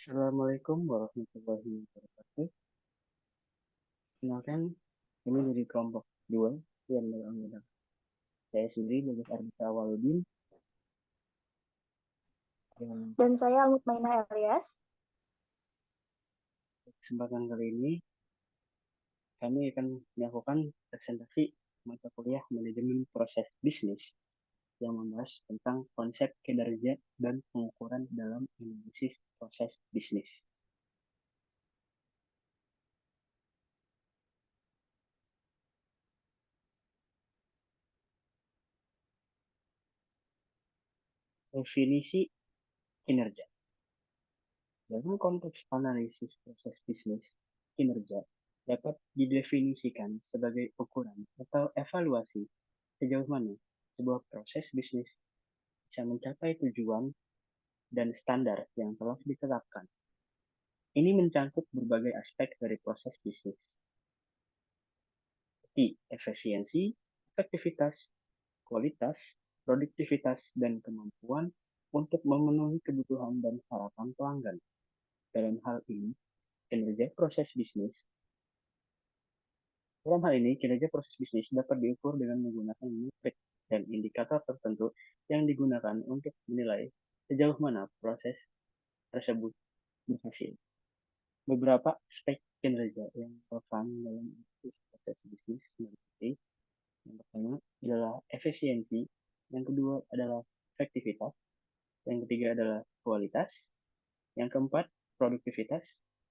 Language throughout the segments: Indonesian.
Assalamualaikum warahmatullahi wabarakatuh. Kenalkan, kami dari kelompok 2 yang mengundang. Saya Suri, Bagus Ardita Awaludin. Dan Dan saya Mutmainah Elias. kesempatan kali ini, kami akan melakukan presentasi mata kuliah manajemen proses bisnis yang membahas tentang konsep kinerja dan pengukuran dalam analisis proses bisnis. Definisi kinerja. Dalam konteks analisis proses bisnis, kinerja dapat didefinisikan sebagai ukuran atau evaluasi sejauh mana sebuah proses bisnis bisa mencapai tujuan dan standar yang telah ditetapkan. Ini mencangkup berbagai aspek dari proses bisnis, seperti efisiensi, efektivitas, kualitas, produktivitas, dan kemampuan untuk memenuhi kebutuhan dan harapan pelanggan. Dalam hal ini, kinerja proses bisnis Dalam hal ini, kinerja proses bisnis dapat diukur dengan menggunakan metrik dan indikator tertentu yang digunakan untuk menilai sejauh mana proses tersebut berhasil. Beberapa aspek kinerja yang relevan dalam proses bisnis seperti yang pertama adalah efisiensi, yang kedua adalah efektivitas, yang ketiga adalah kualitas, yang keempat produktivitas,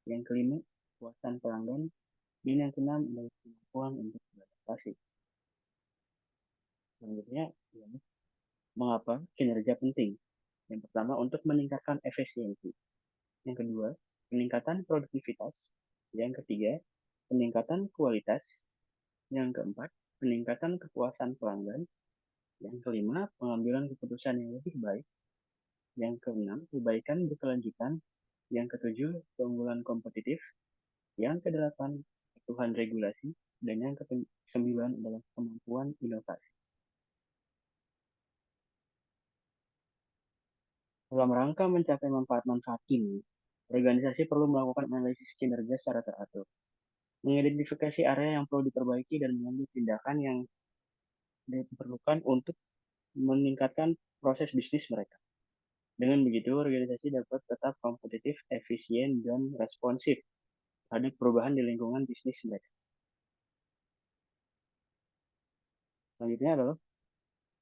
yang kelima kepuasan pelanggan, dan yang keenam adalah kemampuan untuk beradaptasi. Selanjutnya, mengapa kinerja penting? Yang pertama, untuk meningkatkan efisiensi. Yang kedua, peningkatan produktivitas. Yang ketiga, peningkatan kualitas. Yang keempat, peningkatan kepuasan pelanggan. Yang kelima, pengambilan keputusan yang lebih baik. Yang keenam, kebaikan berkelanjutan. Yang ketujuh, keunggulan kompetitif. Yang kedelapan, kepatuhan regulasi. Dan yang kesembilan adalah kemampuan inovasi. Dalam rangka mencapai manfaat-manfaat ini, organisasi perlu melakukan analisis kinerja secara teratur, mengidentifikasi area yang perlu diperbaiki dan mengambil tindakan yang diperlukan untuk meningkatkan proses bisnis mereka. Dengan begitu, organisasi dapat tetap kompetitif, efisien, dan responsif terhadap perubahan di lingkungan bisnis mereka. Selanjutnya adalah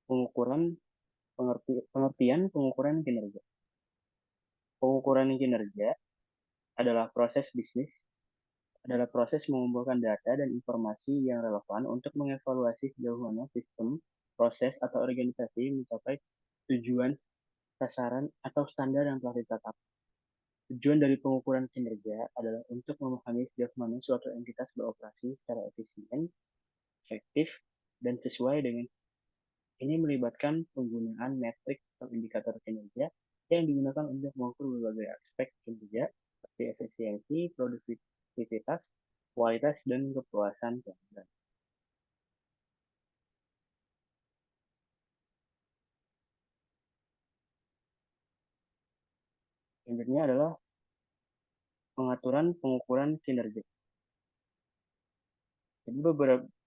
pengukuran pengertian pengukuran kinerja. Pengukuran kinerja adalah proses bisnis adalah proses mengumpulkan data dan informasi yang relevan untuk mengevaluasi sejauh mana sistem, proses, atau organisasi mencapai tujuan, sasaran, atau standar yang telah ditetapkan. Tujuan dari pengukuran kinerja adalah untuk memahami sejauh mana suatu entitas beroperasi secara efisien, efektif, dan sesuai dengan ini melibatkan penggunaan metrik atau indikator kinerja yang digunakan untuk mengukur berbagai aspek kinerja seperti efisiensi, produktivitas, kualitas, dan kepuasan pelanggan. Selanjutnya adalah pengaturan pengukuran kinerja. Jadi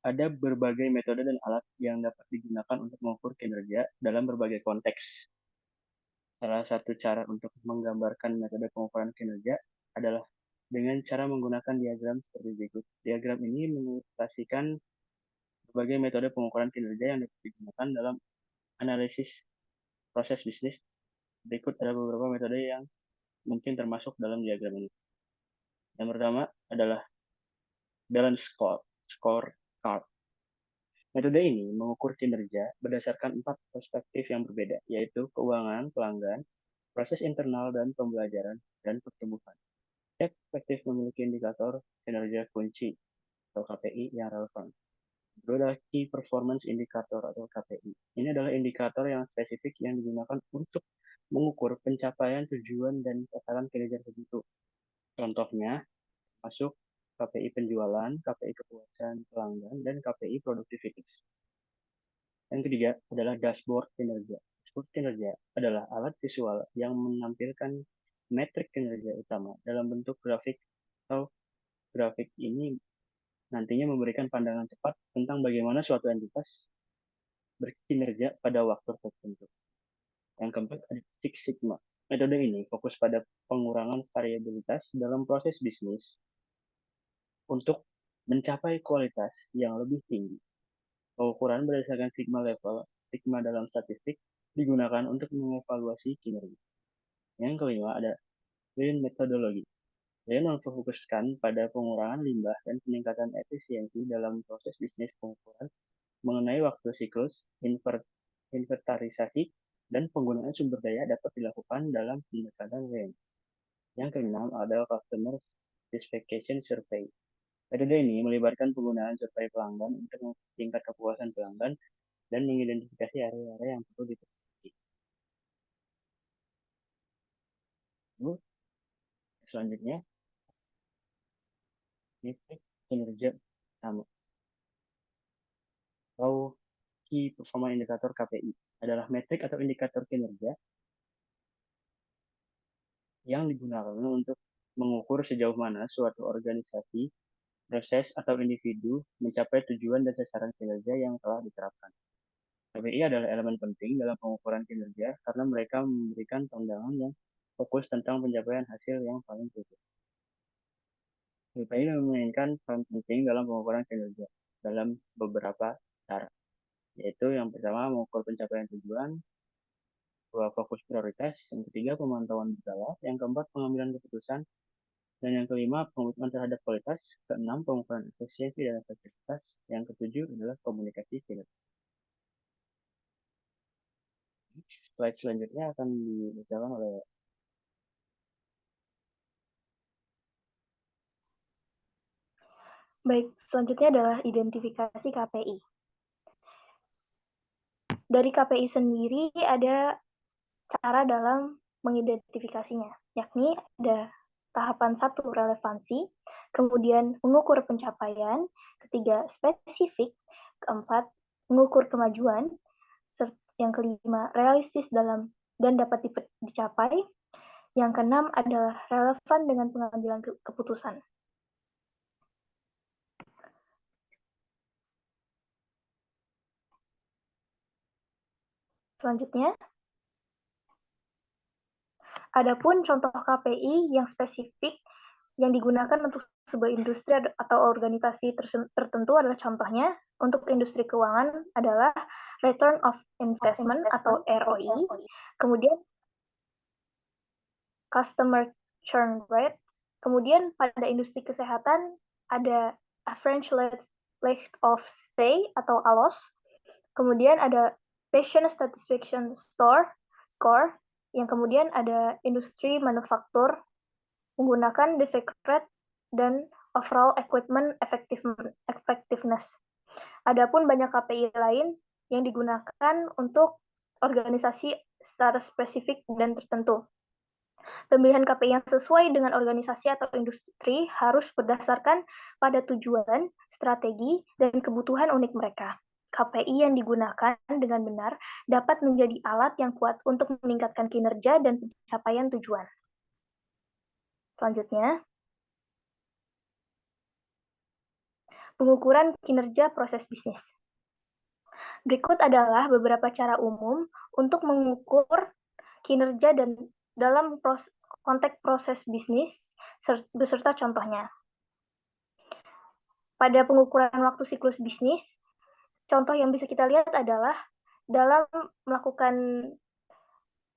ada berbagai metode dan alat yang dapat digunakan untuk mengukur kinerja dalam berbagai konteks. Salah satu cara untuk menggambarkan metode pengukuran kinerja adalah dengan cara menggunakan diagram seperti berikut. Diagram ini mengilustrasikan berbagai metode pengukuran kinerja yang dapat digunakan dalam analisis proses bisnis. Berikut ada beberapa metode yang mungkin termasuk dalam diagram ini. Yang pertama adalah balance scorecard. Metode ini mengukur kinerja berdasarkan 4 perspektif yang berbeda, yaitu keuangan, pelanggan, proses internal dan pembelajaran, dan pertumbuhan. Setiap perspektif memiliki indikator kinerja kunci atau KPI yang relevan. Kedua adalah Key Performance Indicator atau KPI. Ini adalah indikator yang spesifik yang digunakan untuk mengukur pencapaian tujuan dan sasaran kinerja tertentu. Contohnya, masuk KPI penjualan, KPI kepuasan pelanggan, dan KPI produktivitas. Yang ketiga adalah dashboard kinerja. Dashboard kinerja adalah alat visual yang menampilkan metrik kinerja utama dalam bentuk grafik atau grafik ini nantinya memberikan pandangan cepat tentang bagaimana suatu entitas berkinerja pada waktu tertentu. Yang keempat ada Six Sigma. Metode ini fokus pada pengurangan variabilitas dalam proses bisnis untuk mencapai kualitas yang lebih tinggi. Pengukuran berdasarkan sigma level, sigma dalam statistik, digunakan untuk mengevaluasi kinerja. Yang kelima ada Lean Methodology. Lean memfokuskan pada pengurangan limbah dan peningkatan efisiensi dalam proses bisnis pengukuran mengenai waktu siklus, inventarisasi, dan penggunaan sumber daya dapat dilakukan dalam pendekatan Lean. Yang keenam ada Customer Satisfaction Survey. Metode ini melibatkan penggunaan survei pelanggan untuk tingkat kepuasan pelanggan dan mengidentifikasi area-area yang perlu diperbaiki. Selanjutnya, metrik kinerja utama atau Key Performance Indicator KPI adalah metrik atau indikator kinerja yang digunakan untuk mengukur sejauh mana suatu organisasi, proses, atau individu mencapai tujuan dan sasaran kinerja yang telah diterapkan. KPI adalah elemen penting dalam pengukuran kinerja karena mereka memberikan pandangan yang fokus tentang pencapaian hasil yang paling krusial. KPI memainkan peran penting dalam pengukuran kinerja dalam beberapa cara, yaitu yang pertama mengukur pencapaian tujuan, dua fokus prioritas, yang ketiga pemantauan berkala, yang keempat pengambilan keputusan, dan yang kelima pengukuran terhadap kualitas, keenam pengukuran efisiensi dan efektivitas, yang ketujuh adalah komunikasi kinerja. Slide selanjutnya akan dibacakan oleh Baik, selanjutnya adalah identifikasi KPI. Dari KPI sendiri ada cara dalam mengidentifikasinya, yakni ada tahapan 1 relevansi, kemudian mengukur pencapaian, ketiga spesifik, keempat mengukur kemajuan, yang kelima realistis dalam dan dapat dicapai, yang keenam adalah relevan dengan pengambilan keputusan. Selanjutnya, adapun contoh KPI yang spesifik yang digunakan untuk sebuah industri atau organisasi tertentu adalah contohnya untuk industri keuangan adalah return of investment atau ROI, kemudian customer churn rate, kemudian pada industri kesehatan ada average length of stay atau ALOS, kemudian ada patient satisfaction score, yang kemudian ada industri manufaktur menggunakan defect rate dan overall equipment effectiveness. Adapun banyak KPI lain yang digunakan untuk organisasi secara spesifik dan tertentu. Pemilihan KPI yang sesuai dengan organisasi atau industri harus berdasarkan pada tujuan, strategi, dan kebutuhan unik mereka. KPI yang digunakan dengan benar dapat menjadi alat yang kuat untuk meningkatkan kinerja dan pencapaian tujuan. Selanjutnya, pengukuran kinerja proses bisnis. Berikut adalah beberapa cara umum untuk mengukur kinerja dan dalam konteks proses bisnis beserta contohnya. Pada pengukuran waktu siklus bisnis, contoh yang bisa kita lihat adalah dalam melakukan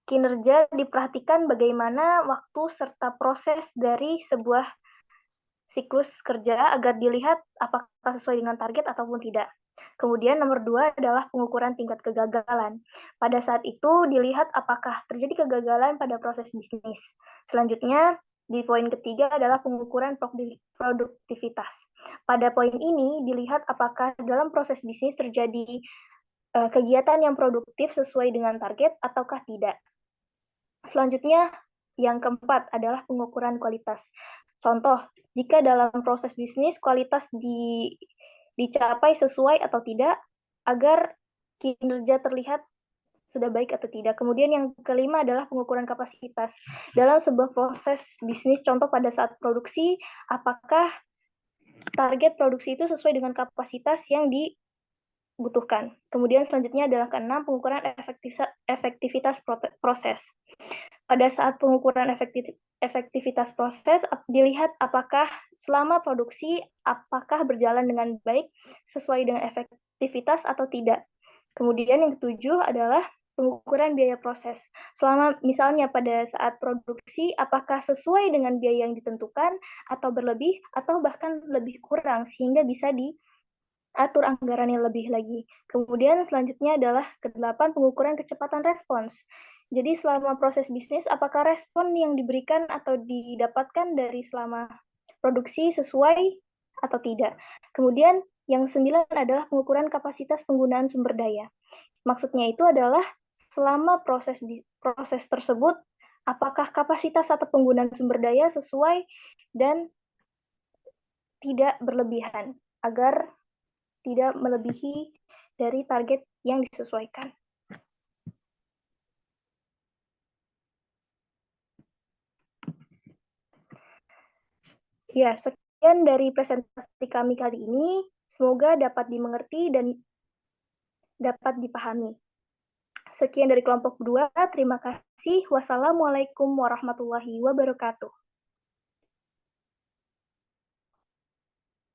kinerja diperhatikan bagaimana waktu serta proses dari sebuah siklus kerja agar dilihat apakah sesuai dengan target ataupun tidak. Kemudian nomor 2 adalah pengukuran tingkat kegagalan. Pada saat itu dilihat apakah terjadi kegagalan pada proses bisnis. Selanjutnya di poin ketiga adalah pengukuran produktivitas. Pada poin ini dilihat apakah dalam proses bisnis terjadi kegiatan yang produktif sesuai dengan target ataukah tidak. Selanjutnya yang keempat adalah pengukuran kualitas. Contoh, jika dalam proses bisnis kualitas dicapai sesuai atau tidak agar kinerja terlihat sudah baik atau tidak. Kemudian yang kelima adalah pengukuran kapasitas. Dalam sebuah proses bisnis, contoh pada saat produksi, apakah target produksi itu sesuai dengan kapasitas yang dibutuhkan. Kemudian selanjutnya adalah keenam, pengukuran efektivitas proses. Pada saat pengukuran efektivitas proses, dilihat apakah selama produksi, apakah berjalan dengan baik, sesuai dengan efektivitas atau tidak. Kemudian yang ketujuh adalah pengukuran biaya proses. Selama misalnya pada saat produksi, apakah sesuai dengan biaya yang ditentukan, atau berlebih, atau bahkan lebih kurang, sehingga bisa diatur anggarannya lebih lagi. Kemudian selanjutnya adalah kedelapan, pengukuran kecepatan respons. Jadi selama proses bisnis, apakah respon yang diberikan atau didapatkan dari selama produksi sesuai atau tidak. Kemudian yang 9 adalah pengukuran kapasitas penggunaan sumber daya. Maksudnya itu adalah selama proses tersebut, apakah kapasitas atau penggunaan sumber daya sesuai dan tidak berlebihan, agar tidak melebihi dari target yang disesuaikan. Ya, sekian dari presentasi kami kali ini. Semoga dapat dimengerti dan dapat dipahami. Sekian dari kelompok 2. Terima kasih. Wassalamualaikum warahmatullahi wabarakatuh.